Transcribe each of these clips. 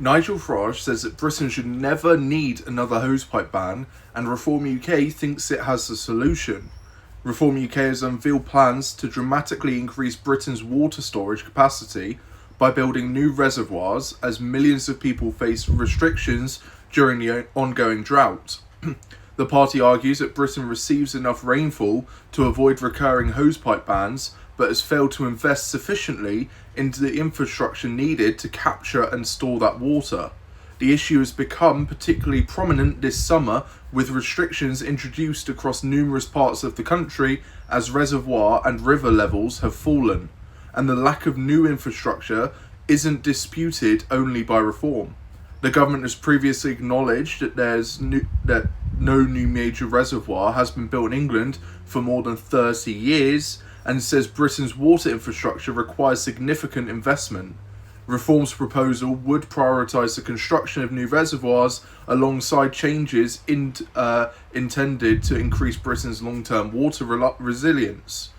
Nigel Farage says that Britain should never need another hosepipe ban, and Reform UK thinks it has the solution. Reform UK has unveiled plans to dramatically increase Britain's water storage capacity by building new reservoirs as millions of people face restrictions during the ongoing drought. The party argues that Britain receives enough rainfall to avoid recurring hosepipe bans, but has failed to invest sufficiently into the infrastructure needed to capture and store that water. The issue has become particularly prominent this summer, with restrictions introduced across numerous parts of the country as reservoir and river levels have fallen, and the lack of new infrastructure isn't disputed only by Reform. The government has previously acknowledged that no new major reservoir has been built in England for more than 30 years, and says Britain's water infrastructure requires significant investment. Reform's proposal would prioritise the construction of new reservoirs alongside changes intended to increase Britain's long-term water resilience.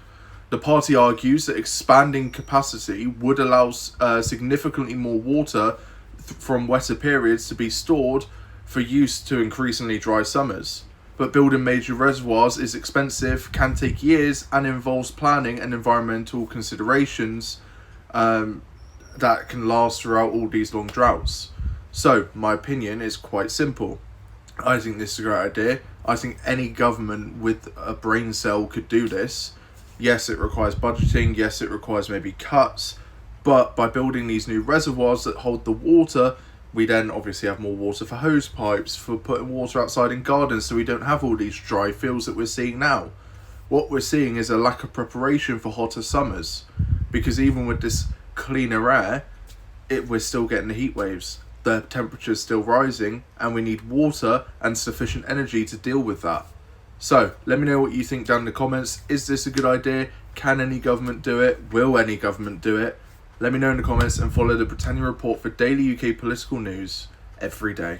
The party argues that expanding capacity would allow significantly more water from wetter periods to be stored for use to increasingly dry summers. But building major reservoirs is expensive, can take years, and involves planning and environmental considerations that can last throughout all these long droughts. So, my opinion is quite simple. I think this is a great idea. I think any government with a brain cell could do this. Yes, it requires budgeting. Yes, it requires maybe cuts. But by building these new reservoirs that hold the water, we then obviously have more water for hose pipes, for putting water outside in gardens, so we don't have all these dry fields that we're seeing now. What we're seeing is a lack of preparation for hotter summers, because even with this cleaner air, we're still getting the heat waves. The temperature's still rising, and we need water and sufficient energy to deal with that. So, let me know what you think down in the comments. Is this a good idea? Can any government do it? Will any government do it? Let me know in the comments, and follow the Britannia Report for daily UK political news every day.